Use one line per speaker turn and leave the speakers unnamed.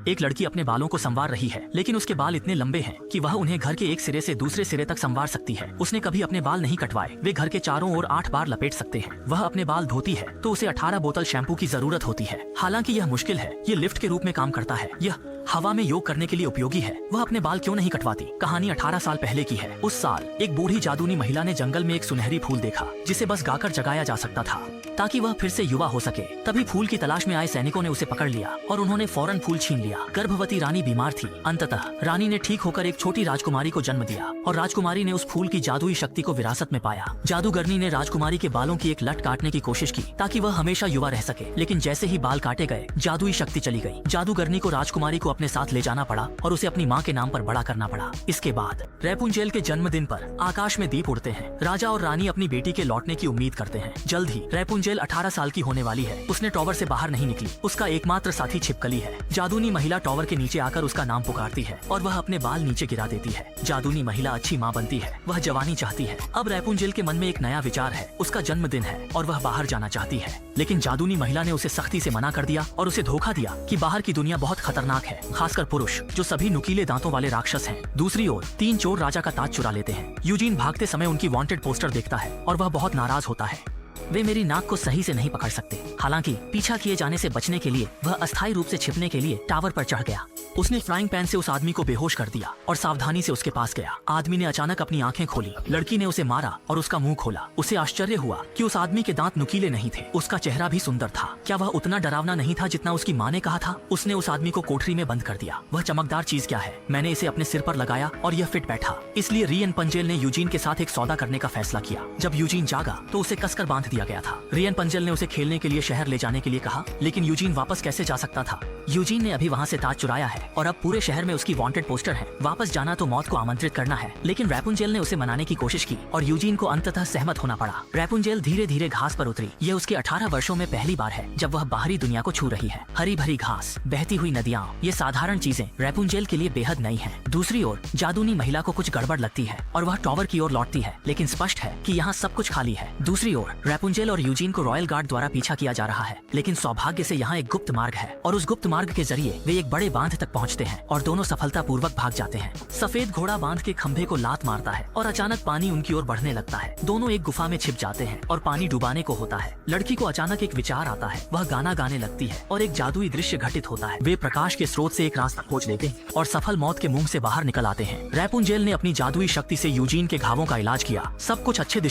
एक लड़की अपने बालों को संवार रही है, लेकिन उसके बाल इतने लंबे हैं कि वह उन्हें घर के एक सिरे से दूसरे सिरे तक संवार सकती है। उसने कभी अपने बाल नहीं कटवाए। वे घर के चारों ओर 8 बार लपेट सकते हैं। वह अपने बाल धोती है तो उसे 18 बोतल शैम्पू की जरूरत होती है। हालांकि यह मुश्किल है, ये लिफ्ट के रूप में काम करता है। यह हवा में योग करने के लिए उपयोगी है। वह अपने बाल क्यों नहीं कटवाती? कहानी 18 साल पहले की है। उस साल एक बूढ़ी जादूनी महिला ने जंगल में एक सुनहरी फूल देखा जिसे बस गाकर जगाया जा सकता था ताकि वह फिर से युवा हो सके। तभी फूल की तलाश में आए सैनिकों ने उसे पकड़ लिया और उन्होंने फौरन फूल छीन लिया। गर्भवती रानी बीमार थी। अंततः रानी ने ठीक होकर एक छोटी राजकुमारी को जन्म दिया और राजकुमारी ने उस फूल की जादुई शक्ति को विरासत में पाया। जादूगरनी ने राजकुमारी के बालों की एक लट काटने की कोशिश की ताकि वह हमेशा युवा रह सके, लेकिन जैसे ही बाल काटे गए जादुई शक्ति चली गई। जादूगरनी को राजकुमारी को अपने साथ ले जाना पड़ा और उसे अपनी माँ के नाम पर बड़ा करना पड़ा। इसके बाद रैपुंजेल के जन्मदिन पर आकाश में दीप उड़ते हैं। राजा और रानी अपनी बेटी के लौटने की उम्मीद करते हैं। जल्द ही रैपुंजेल 18 साल की होने वाली है। उसने टॉवर से बाहर नहीं निकली। उसका एकमात्र साथी छिपकली है। जादूनी महिला टॉवर के नीचे आकर उसका नाम पुकारती है और वह अपने बाल नीचे गिरा देती है। जादूनी महिला अच्छी माँ बनती है। वह जवानी चाहती है। अब रैपुंजेल के मन में एक नया विचार है। उसका जन्मदिन है और वह बाहर जाना चाहती है, लेकिन जादूनी महिला ने उसे सख्ती से मना कर दिया और उसे धोखा दिया कि बाहर की दुनिया बहुत खतरनाक है, खासकर पुरुष जो सभी नुकीले दांतों वाले राक्षस हैं। दूसरी ओर 3 चोर राजा का ताज चुरा लेते हैं। यूजीन भागते समय उनकी वांटेड पोस्टर देखता है और वह बहुत नाराज होता है। वे मेरी नाक को सही से नहीं पकड़ सकते। हालांकि पीछा किए जाने से बचने के लिए वह अस्थायी रूप से छिपने के लिए टावर पर चढ़ गया। उसने फ्राइंग पैन से उस आदमी को बेहोश कर दिया और सावधानी से उसके पास गया। आदमी ने अचानक अपनी आंखें खोली। लड़की ने उसे मारा और उसका मुंह खोला। उसे आश्चर्य हुआ कि उस आदमी के दांत नुकीले नहीं थे। उसका चेहरा भी सुंदर था। क्या वह उतना डरावना नहीं था जितना उसकी माँ ने कहा था? उसने उस आदमी को कोठरी में बंद कर दिया। वह चमकदार चीज क्या है? मैंने इसे अपने सिर पर लगाया और यह फिट बैठा। इसलिए रियनपंजेल ने यूजीन के साथ एक सौदा करने का फैसला किया। जब यूजीन जागा तो उसे कसकर बांध दिया गया था। रियनपंजेल ने उसे खेलने के लिए शहर ले जाने के लिए कहा, लेकिन यूजीन वापस कैसे जा सकता था? यूजीन ने अभी वहाँ से ताज चुराया है और अब पूरे शहर में उसकी वांटेड पोस्टर है। वापस जाना तो मौत को आमंत्रित करना है। लेकिन रैपुंजेल ने उसे मनाने की कोशिश की और यूजीन को अंततः सहमत होना पड़ा। रैपुंजेल धीरे धीरे घास पर उतरी। यह उसके 18 वर्षों में पहली बार है जब वह बाहरी दुनिया को छू रही है। हरी भरी घास, बहती हुई नदियाँ, ये साधारण चीजें रैपुंजेल के लिए बेहद नई है। दूसरी ओर जादूनी महिला को कुछ गड़बड़ लगती है और वह टॉवर की ओर लौटती है, लेकिन स्पष्ट है कि यहाँ सब कुछ खाली है। दूसरी ओर रैपुंजेल और यूजीन को रॉयल गार्ड द्वारा पीछा किया जा रहा है, लेकिन सौभाग्य से यहाँ एक गुप्त मार्ग है और उस गुप्त मार्ग के जरिए वे एक बड़े बांध तक पहुँचते हैं और दोनों सफलतापूर्वक भाग जाते हैं। सफेद घोड़ा बांध के खंभे को लात मारता है और अचानक पानी उनकी ओर बढ़ने लगता है। दोनों एक गुफा में छिप जाते हैं और पानी डुबाने को होता है। लड़की को अचानक एक विचार आता है। वह गाना गाने लगती है और एक जादुई दृश्य घटित होता है। वे प्रकाश के स्रोत से एक रास्ता खोज लेते हैं और सफल मौत के मुंह से बाहर निकल आते हैं। रैपुंजेल ने अपनी जादुई शक्ति से यूजीन के घावों का इलाज किया। सब कुछ अच्छे